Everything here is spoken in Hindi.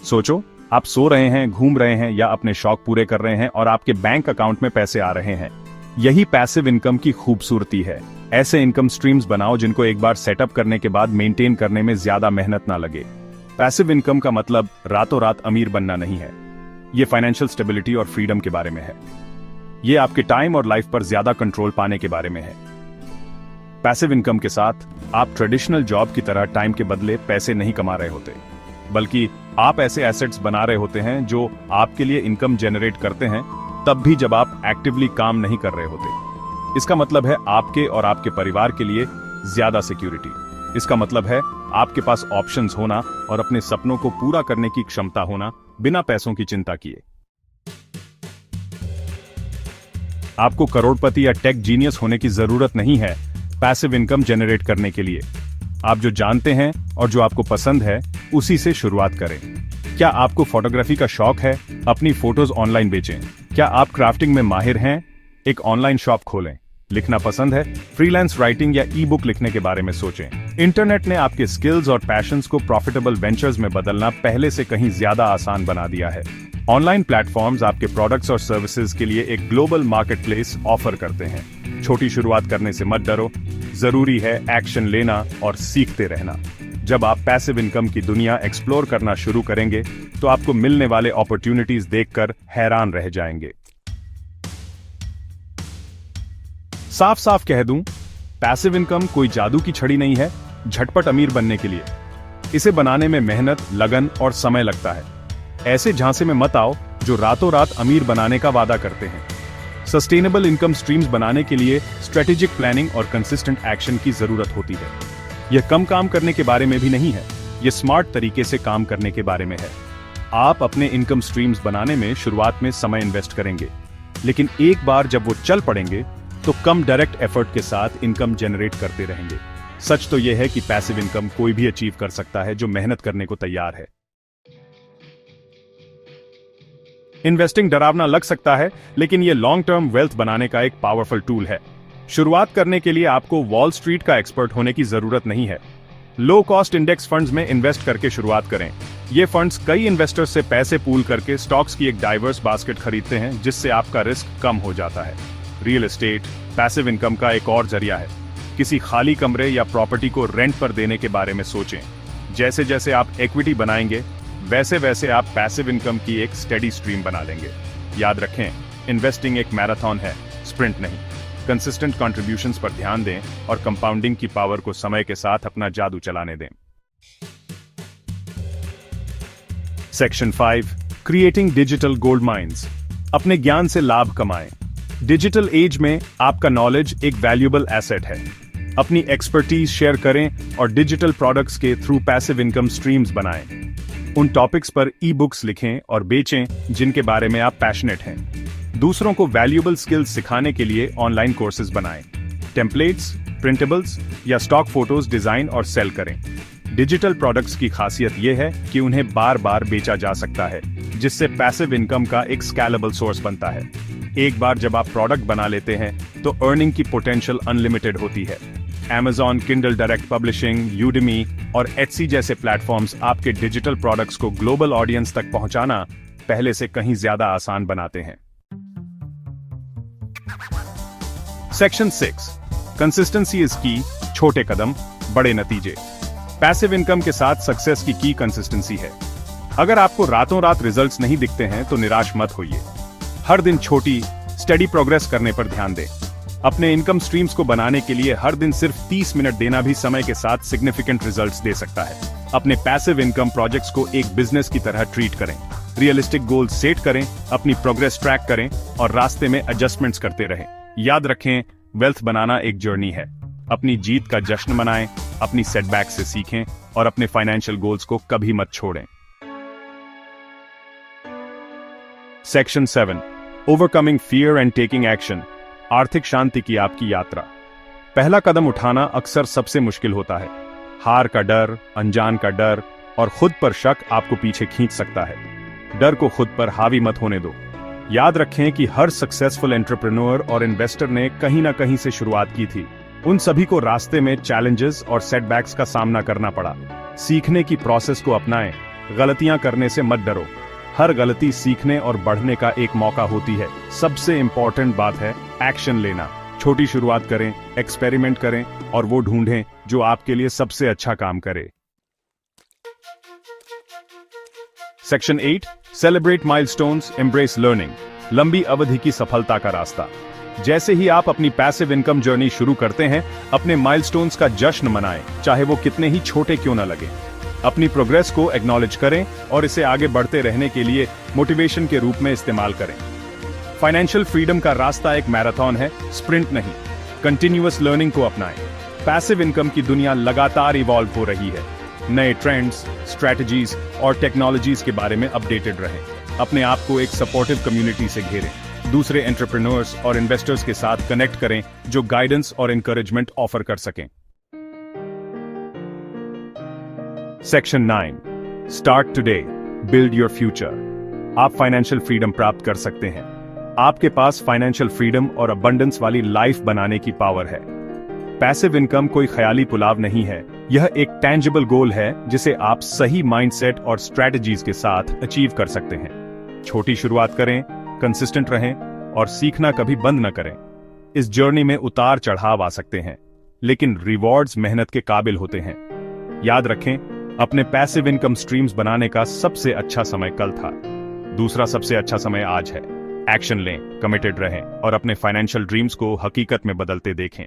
सोचो, आप सो रहे हैं, घूम रहे हैं या अपने शौक पूरे कर रहे हैं और आपके बैंक अकाउंट में पैसे आ रहे हैं। यही पैसिव इनकम की खूबसूरती है। ऐसे इनकम स्ट्रीम्स बनाओ जिनको एक बार सेटअप करने के बाद मेंटेन करने में ज्यादा मेहनत ना लगे। पैसिव इनकम का मतलब रातों रात अमीर बनना नहीं है। ये फाइनेंशियल स्टेबिलिटी और फ्रीडम के बारे में है। ये आपके टाइम और लाइफ पर ज्यादा कंट्रोल पाने के बारे में है। पैसिव इनकम के साथ आप ट्रेडिशनल जॉब की तरह टाइम के बदले पैसे नहीं कमा रहे होते, बल्कि आप ऐसे एसेट्स बना रहे होते हैं जो आपके लिए इनकम जनरेट करते हैं तब भी जब आप एक्टिवली काम नहीं कर रहे होते। इसका मतलब है आपके और आपके परिवार के लिए ज्यादा सिक्योरिटी। इसका मतलब है आपके पास ऑप्शंस होना और अपने सपनों को पूरा करने की क्षमता होना बिना पैसों की चिंता किए। आपको करोड़पति या टेक जीनियस होने की जरूरत नहीं है पैसिव इनकम जनरेट करने के लिए। आप जो जानते हैं और जो आपको पसंद है उसी से शुरुआत करें। क्या आपको फोटोग्राफी का शौक है? अपनी फोटोज ऑनलाइन बेचें। क्या आप क्राफ्टिंग में माहिर हैं? एक ऑनलाइन शॉप खोलें। लिखना पसंद है? फ्रीलांस राइटिंग या ई बुक लिखने के बारे में सोचें। इंटरनेट ने आपके स्किल्स और पैशंस को प्रॉफिटेबल वेंचर्स में बदलना पहले से कहीं ज्यादा आसान बना दिया है। ऑनलाइन प्लेटफॉर्म्स आपके प्रोडक्ट्स और सर्विसेज के लिए एक ग्लोबल मार्केटप्लेस ऑफर करते हैं। छोटी शुरुआत करने से मत डरो, जरूरी है एक्शन लेना और सीखते रहना। जब आप पैसिव इनकम की दुनिया एक्सप्लोर करना शुरू करेंगे तो आपको मिलने वाले अपॉर्चुनिटीज देखकर हैरान रह जाएंगे। साफ साफ कह दूं, पैसिव इनकम कोई जादू की छड़ी नहीं है झटपट अमीर बनने के लिए। इसे बनाने में मेहनत, लगन और समय लगता है। ऐसे झांसे में मत आओ जो रातों रात अमीर बनाने का वादा करते हैं। सस्टेनेबल इनकम स्ट्रीम्स बनाने के लिए स्ट्रेटेजिक प्लानिंग और कंसिस्टेंट एक्शन की जरूरत होती है। यह कम काम करने के बारे में भी नहीं है, यह स्मार्ट तरीके से काम करने के बारे में है। आप अपने इनकम स्ट्रीम्स बनाने में शुरुआत में समय इन्वेस्ट करेंगे, लेकिन एक बार जब वो चल पड़ेंगे तो कम डायरेक्ट एफर्ट के साथ इनकम जनरेट करते रहेंगे। सच तो यह है कि पैसिव इनकम कोई भी अचीव कर सकता है जो मेहनत करने को तैयार है। इन्वेस्टिंग डरावना लग सकता है, लेकिन यह लॉन्ग टर्म वेल्थ बनाने का एक पावरफुल टूल है। शुरुआत करने के लिए आपको वॉल स्ट्रीट का एक्सपर्ट होने की जरूरत नहीं है। लो कॉस्ट इंडेक्स फंड्स में इन्वेस्ट करके शुरुआत करें। ये फंड्स कई इन्वेस्टर्स से पैसे पूल करके स्टॉक्स की एक डाइवर्स बास्केट खरीदते हैं, जिससे आपका रिस्क कम हो जाता है। रियल एस्टेट पैसिव इनकम का एक और जरिया है। किसी खाली कमरे या प्रॉपर्टी को रेंट पर देने के बारे में सोचें। जैसे जैसे आप इक्विटी बनाएंगे वैसे वैसे आप पैसिव इनकम की एक स्टेडी स्ट्रीम बना लेंगे। याद रखें, इन्वेस्टिंग एक मैराथन है, स्प्रिंट नहीं। कंसिस्टेंट कंट्रीब्यूशंस पर ध्यान दें और कंपाउंडिंग की पावर को समय के साथ अपना जादू चलाने दें। Section 5, creating digital gold mines. अपने ज्ञान से लाभ कमाएं। डिजिटल एज में आपका नॉलेज एक वैल्यूएबल एसेट है। अपनी एक्सपर्टीज शेयर करें और डिजिटल प्रोडक्ट्स के थ्रू पैसिव इनकम स्ट्रीम्स बनाएं। उन टॉपिक्स पर ई बुक्स लिखें और बेचें जिनके बारे में आप पैशनेट हैं। दूसरों को वैल्यूएबल स्किल्स सिखाने के लिए ऑनलाइन कोर्सेज बनाएं। टेम्पलेट्स, प्रिंटेबल्स या स्टॉक फोटोज डिजाइन और सेल करें। डिजिटल प्रोडक्ट्स की खासियत यह है कि उन्हें बार बार बेचा जा सकता है, जिससे पैसिव इनकम का एक स्केलेबल सोर्स बनता है। एक बार जब आप प्रोडक्ट बना लेते हैं तो अर्निंग की पोटेंशियल अनलिमिटेड होती है। Amazon, Kindle direct publishing, Udemy और Etsy जैसे प्लेटफॉर्म्स आपके डिजिटल प्रोडक्ट्स को ग्लोबल ऑडियंस तक पहुंचाना पहले से कहीं ज्यादा आसान बनाते हैं। सेक्शन 6, कंसिस्टेंसी इज की। छोटे कदम, बड़े नतीजे। पैसिव इनकम के साथ सक्सेस की की कंसिस्टेंसी है। अगर आपको रातों रात रिजल्ट्स नहीं दिखते हैं तो निराश मत होइए। हर दिन छोटी, स्टेडी प्रोग्रेस करने पर ध्यान दें। अपने इनकम स्ट्रीम्स को बनाने के लिए हर दिन सिर्फ 30 मिनट देना भी समय के साथ सिग्निफिकेंट रिजल्ट्स दे सकता है। अपने पैसिव इनकम प्रोजेक्ट्स को एक बिजनेस की तरह ट्रीट करें। रियलिस्टिक गोल्स सेट करें, अपनी प्रोग्रेस ट्रैक करें और रास्ते में एडजस्टमेंट्स करते रहें। याद रखें, वेल्थ बनाना एक जर्नी है। अपनी जीत का जश्न मनाएं, अपनी सेटबैक से सीखें और अपने फाइनेंशियल गोल्स को कभी मत छोड़ें। Section 7, overcoming fear and taking action. आर्थिक शांति की आपकी यात्रा। पहला कदम उठाना अक्सर सबसे मुश्किल होता है। हार का डर, अनजान का डर और खुद पर शक आपको पीछे खींच सकता है। डर को खुद पर हावी मत होने दो। याद रखें कि हर सक्सेसफुल एंटरप्रेन्योर और इन्वेस्टर ने कहीं ना कहीं से शुरुआत की थी। उन सभी को रास्ते में चैलेंजेस और सेटबैक्स का सामना करना पड़ा। सीखने की प्रोसेस को अपनाएं गलतियां करने से मत डरो। हर गलती सीखने और बढ़ने का एक मौका होती है। सबसे इंपॉर्टेंट बात है एक्शन लेना। छोटी शुरुआत करें, एक्सपेरिमेंट करें और वो ढूंढें जो आपके लिए सबसे अच्छा काम करे। Section 8, celebrate milestones, embrace learning. लंबी अवधि की सफलता का रास्ता। जैसे ही आप अपनी पैसिव इनकम जर्नी शुरू करते हैं, अपने माइलस्टोन्स का जश्न मनाएं, चाहे वो कितने ही छोटे क्यों ना लगे। अपनी प्रोग्रेस को एक्नॉलेज करें और इसे आगे बढ़ते रहने के लिए मोटिवेशन के रूप में इस्तेमाल करें। फाइनेंशियल फ्रीडम का रास्ता एक मैराथन है, स्प्रिंट नहीं। कंटिन्यूअस लर्निंग को अपनाएं। पैसिव इनकम की दुनिया लगातार इवॉल्व हो रही है। नए ट्रेंड्स, स्ट्रैटेजीज और टेक्नोलॉजीज के बारे में अपडेटेड रहें। अपने आप को एक सपोर्टिव कम्युनिटी से घेरें। दूसरे एंटरप्रेन्योर्स और इन्वेस्टर्स के साथ कनेक्ट करें जो गाइडेंस और एनकरेजमेंट ऑफर कर सकें। Section 9, start today, build your future. आप फाइनेंशियल फ्रीडम प्राप्त कर सकते हैं। आपके पास फाइनेंशियल फ्रीडम और अबंडेंस वाली लाइफ बनाने की पावर है। पैसिव इनकम कोई ख्याली पुलाव नहीं है, यह एक टेंजिबल गोल है जिसे आप सही माइंडसेट और स्ट्रैटेजीज के साथ अचीव कर सकते हैं। छोटी शुरुआत करें, कंसिस्टेंट रहें और सीखना कभी बंद न करें। इस जर्नी में उतार चढ़ाव आ सकते हैं, लेकिन रिवॉर्ड्स मेहनत के काबिल होते हैं। याद रखें, अपने पैसिव इनकम स्ट्रीम्स बनाने का सबसे अच्छा समय कल था, दूसरा सबसे अच्छा समय आज है। एक्शन लें, कमिटेड रहें और अपने फाइनेंशियल ड्रीम्स को हकीकत में बदलते देखें।